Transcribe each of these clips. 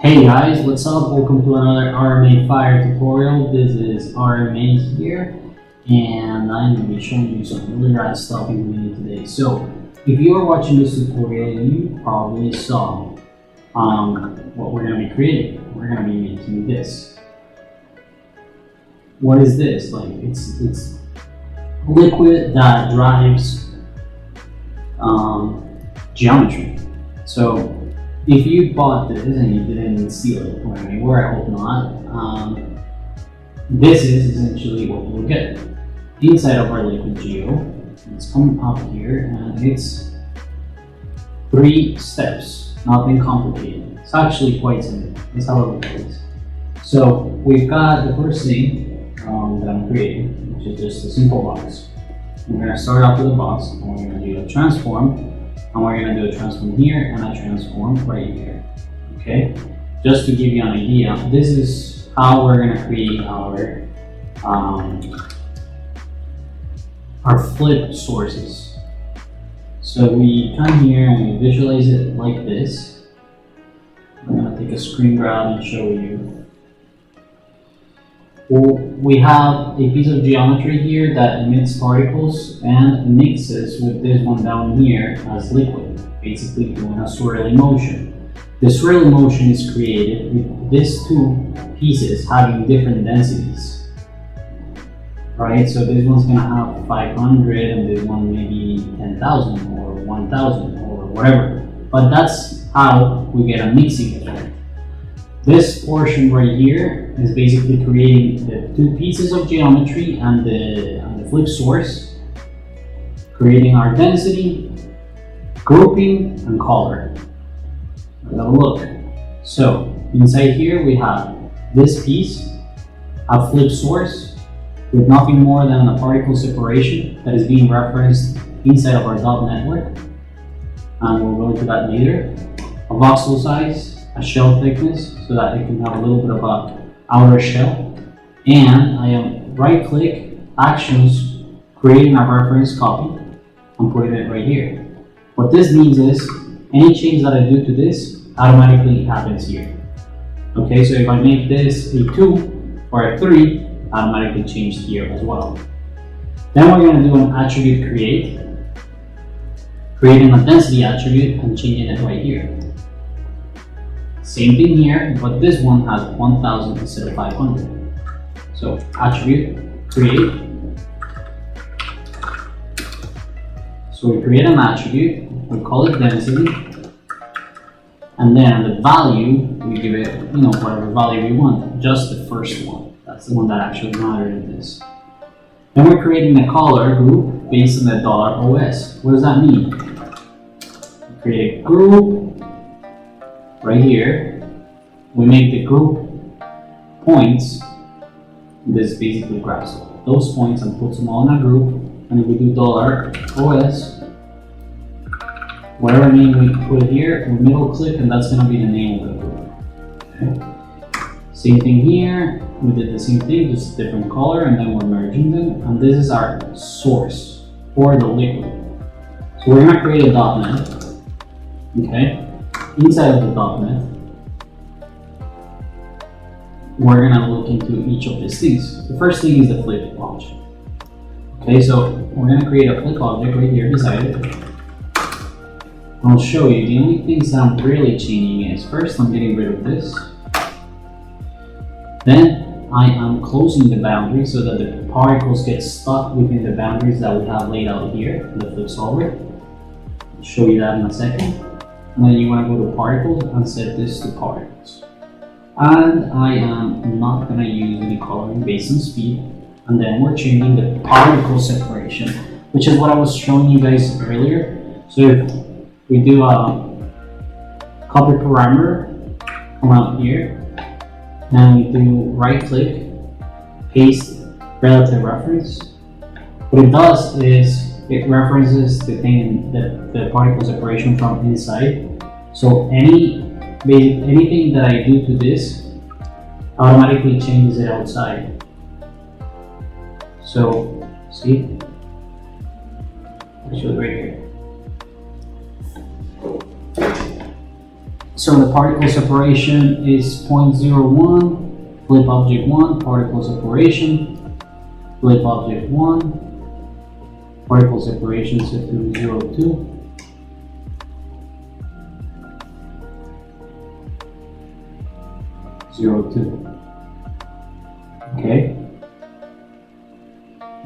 Hey guys, what's up? Welcome to another RMA Fire tutorial. This is RMA here, and I'm going to be showing you some really rad stuff in the video today. So, if you are watching this tutorial, you probably saw what we're going to be creating. We're going to be making this. What is this? Like, it's liquid that drives geometry. So, if you bought this and you didn't steal it from anywhere, I hope not, this is essentially what you'll get. Inside of our liquid geo, it's coming up here and it's 3 steps, nothing complicated. It's actually quite simple. That's how it works. So we've got the first thing that I'm creating, which is just a simple box. We're going to start off with a box and we're going to do a transform. And we're going to do a transform here and a transform right here. Okay? Just to give you an idea, this is how we're going to create our flip sources. So we come here and we visualize it like this. I'm going to take a screen grab and show you. We have a piece of geometry here that emits particles and mixes with this one down here as liquid, basically doing a swirling motion. The swirling motion is created with these 2 pieces having different densities. Right, so this one's going to have 500 and this one maybe 10,000 or 1,000 or whatever. But that's how we get a mixing effect. This portion right here is basically creating the 2 pieces of geometry and the flip source, creating our density, grouping, and color. Let's have a look. So inside here we have this piece, a flip source with nothing more than a particle separation that is being referenced inside of our dot network, and we'll go into that later. A voxel size, a shell thickness, so that it can have a little bit of an outer shell. And I am right click, actions, creating a reference copy, and putting it right here. What this means is, any change that I do to this automatically happens here. Okay, so if I make this a 2 or a 3, automatically changed here as well. Then we're going to do an attribute creating a density attribute and changing it right here. Same thing here, but this one has 1,000 instead of 500. So attribute, create. So we create an attribute, we call it density, and then the value, we give it, whatever value we want, just the first one. That's the one that actually matters in this. Then we're creating a color group based on the $OS. What does that mean? We create a group right here. We make the group points. This basically grabs those points and puts them all in a group. And if we do $OS, whatever name we put here, we middle click and that's going to be the name of the group. Okay. Same thing here. We did the same thing, just a different color, and then we're merging them. And this is our source for the liquid. So we're going to create a .NET. Okay. Inside of the .NET, we're going to look into each of these things. The first thing is the flip object. Okay, so we're going to create a flip object right here beside it. I'll show you. The only things that I'm really changing is, first I'm getting rid of this. Then I am closing the boundary so that the particles get stuck within the boundaries that we have laid out here in the flip solver. I'll show you that in a second. And then you want to go to particles and set this to particles. And I am not going to use any coloring based on speed. And then we're changing the particle separation, which is what I was showing you guys earlier. So if we do a copy parameter, come out here, and we do right click, paste relative reference. What it does is it references the thing, the particle separation from inside. So anything that I do to this automatically changes it outside. So see, I'll show it right here. So the particle separation is 0.01, flip object 1, particle separation, flip object 1, particle separation set to 0.2. Okay,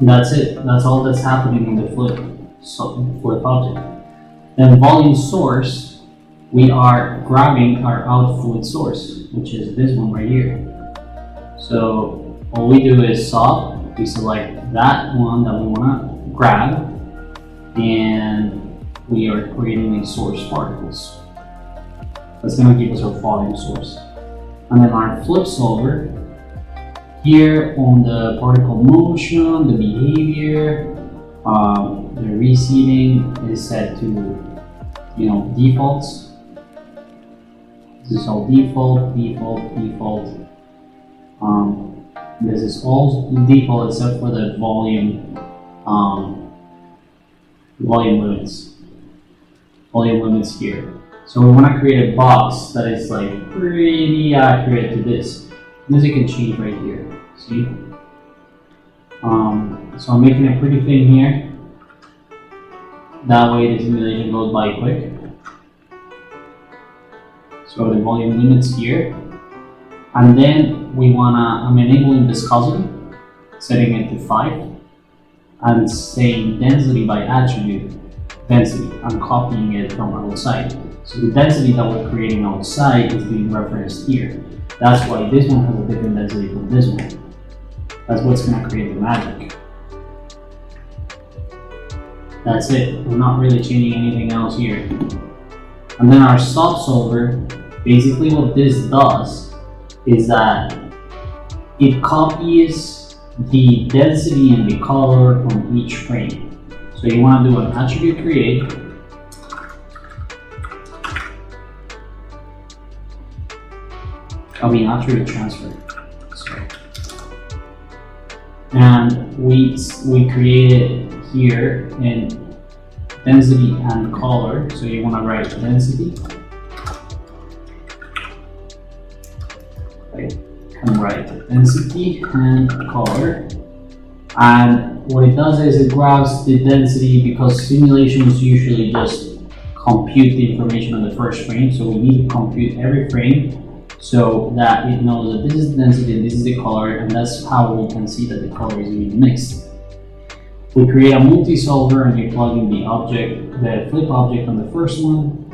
that's it. That's all that's happening in the flip object. Then volume source, we are grabbing our output source, which is this one right here. So all we do is we select that one that we want to grab, and we are creating a source particles. That's going to give us our volume source. And then our flip solver, here on the particle motion, the behavior, the reseeding is set to, defaults. This is all default. This is all default except for the volume limits. Volume limits here. So we want to create a box that is like pretty accurate to this. This you can change right here. See? So I'm making it pretty thin here. That way the simulation goes by quick. So the volume limits here. And then I'm enabling viscosity, setting it to 5, and saying density by attribute, density. I'm copying it from outside. So the density that we're creating outside is being referenced here. That's why this one has a different density from this one. That's what's going to create the magic. That's it. We're not really changing anything else here. And then our subsolver, basically what this does is that it copies the density and the color on each frame. So you want to do an attribute create. Attribute transfer. Sorry. And we create it here in density and color. So you want to write density. And write density and color. And what it does is it grabs the density, because simulations usually just compute the information on the first frame. So we need to compute every frame so that it knows that this is the density and this is the color, and that's how we can see that the color is being mixed. We create a multi-solver and you plug in the flip object on the first one.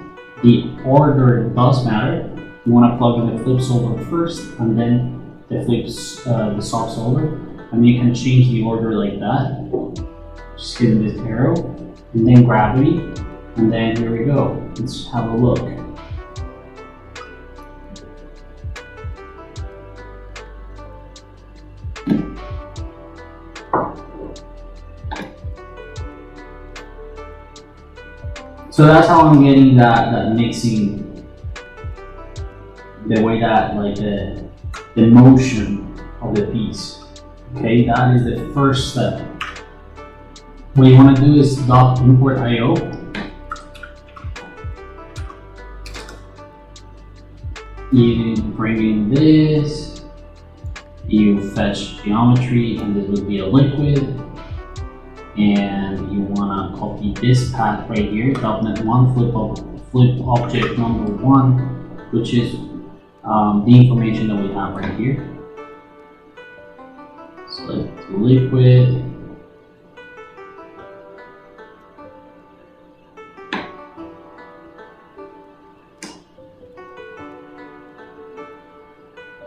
The order does matter. You want to plug in the flip solver first and then the soft solver, and you can change the order like that. Just hit this arrow, and then gravity, and then here we go. Let's have a look. So that's how I'm getting that mixing, the way that the motion of the piece. Okay, that is the first step. What you want to do is .import IO. You bring in this, you fetch geometry, and this would be a liquid. And you want to copy this path right here, .NET1 flip object number 1, which is the information that we have right here. Select liquid.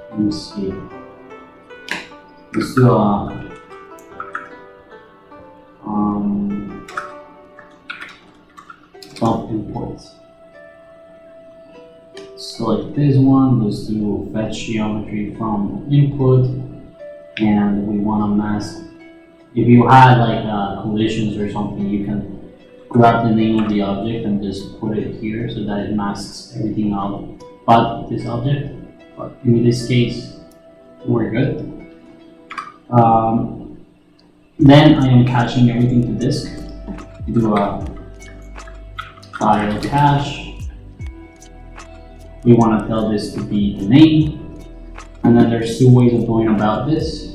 Let me see. Let's do a imports. Select this one. Let's do fetch geometry from input, and we want to mask. If you had collisions or something, you can grab the name of the object and just put it here so that it masks everything out but this object. But in this case, we're good. Then I am caching everything to disk. Do a file cache, we want to tell this to be the name. And then there's two ways of going about this.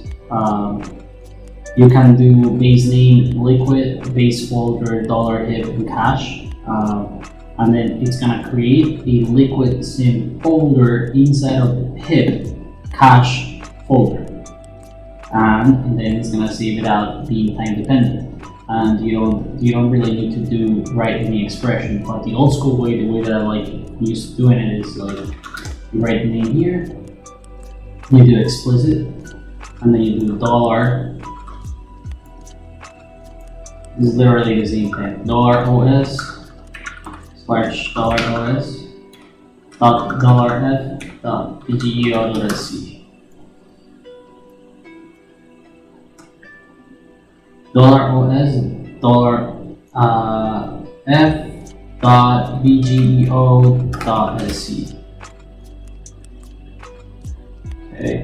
You can do base name liquid, base folder, $hip, and cache. And then it's gonna create a liquid sim folder inside of the hip cache folder. And then it's gonna save it out being time dependent. And you don't really need to write any expression. But the old school way, the way that I like used to doing it is like you write the name here, you do explicit, and then you do $. This is literally the same thing. $OS /$OS $f.bgeo.sc. $OS $f.bgeo.sc. Okay.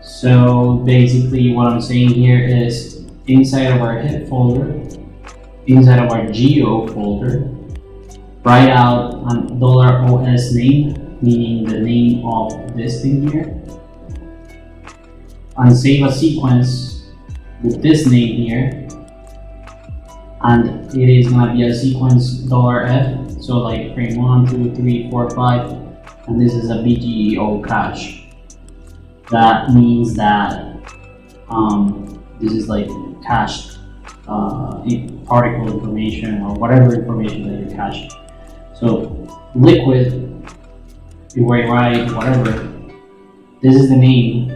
So basically what I'm saying here is inside of our hip folder, inside of our geo folder, write out an $OS name, meaning the name of this thing here, and save a sequence with this name here, and it is gonna be a sequence $f, so like frame 1, 2, 3, 4, 5, and this is a BGEO cache. That means that this is like cached particle information or whatever information that you're caching. So liquid, you write whatever, this is the name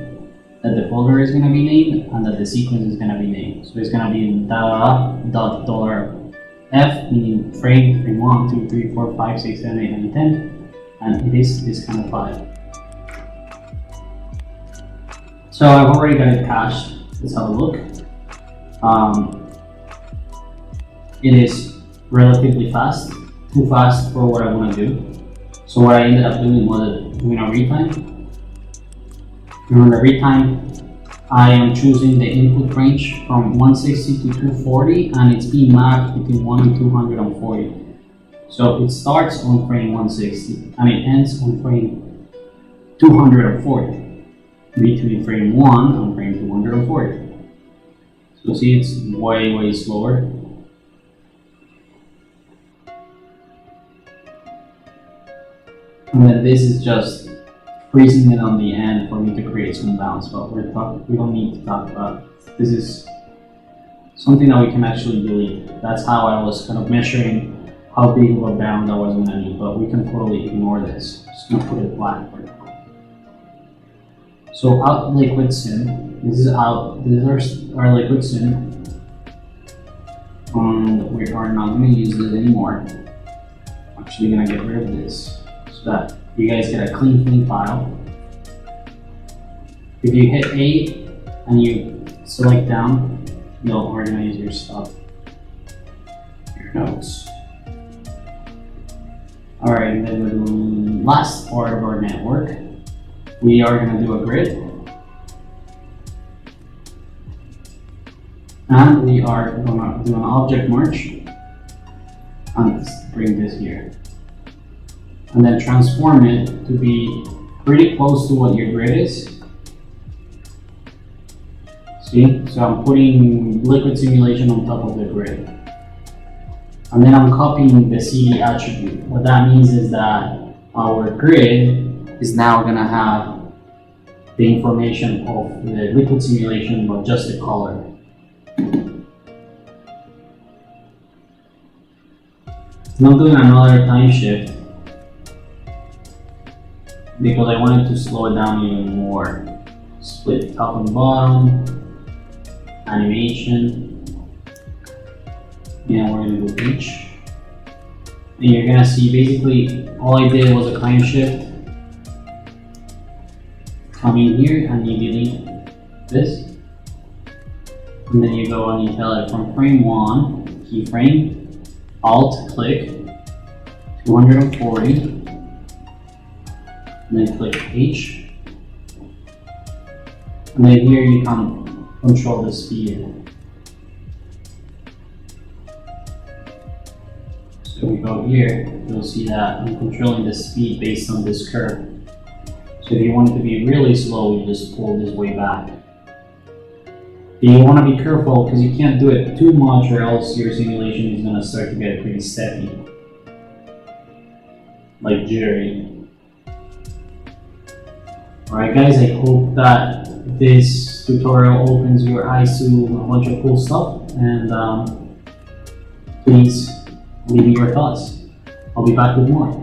that the folder is going to be named and that the sequence is going to be named. So it's going to be $f, meaning frame 1, 2, 3, 4, 5, 6, 7, 8, 9, 10, and it is this kind of file. So I've already got it cached. Let's have a look. It is relatively fast, too fast for what I want to do. So what I ended up doing was doing a retime. And on the retime, I am choosing the input range from 160 to 240, and it's being mapped between 1 and 240. So it starts on frame 160 and it ends on frame 240. Between frame 1 and frame 240. So see, it's way slower. And then this is just freezing it on the end for me to create some bounds, but we don't need to talk about it. This is something that we can actually delete. That's how I was kind of measuring how big of a bound I was going to need, but we can totally ignore this. Just going to put it black for now. So out liquid sim, this is our liquid sim, and we are not going to use this anymore. I'm actually going to get rid of this so that you guys get a clean file. If you hit A and you select down, you'll organize your stuff, your notes. Alright, and then the last part of our network, we are going to do a grid, and we are going to do an object merge, and let's bring this here, and then transform it to be pretty close to what your grid is. See, so I'm putting liquid simulation on top of the grid, and then I'm copying the CD attribute. What that means is that our grid is now going to have the information of the liquid simulation, but just the color. Now I'm doing another time shift because I wanted to slow it down even more. Split top and bottom, animation, and we're going to do each. And you're going to see basically all I did was a time shift. Come in here and you delete this, and then you go and you tell it from frame 1, keyframe, alt click 240, and then click H, and then here you can control the speed. So we go here, you'll see that I'm controlling the speed based on this curve. So if you want it to be really slow, you just pull this way back. You want to be careful because you can't do it too much or else your simulation is going to start to get pretty steady, like jittery. Alright guys, I hope that this tutorial opens your eyes to a bunch of cool stuff, and please leave me your thoughts. I'll be back with more.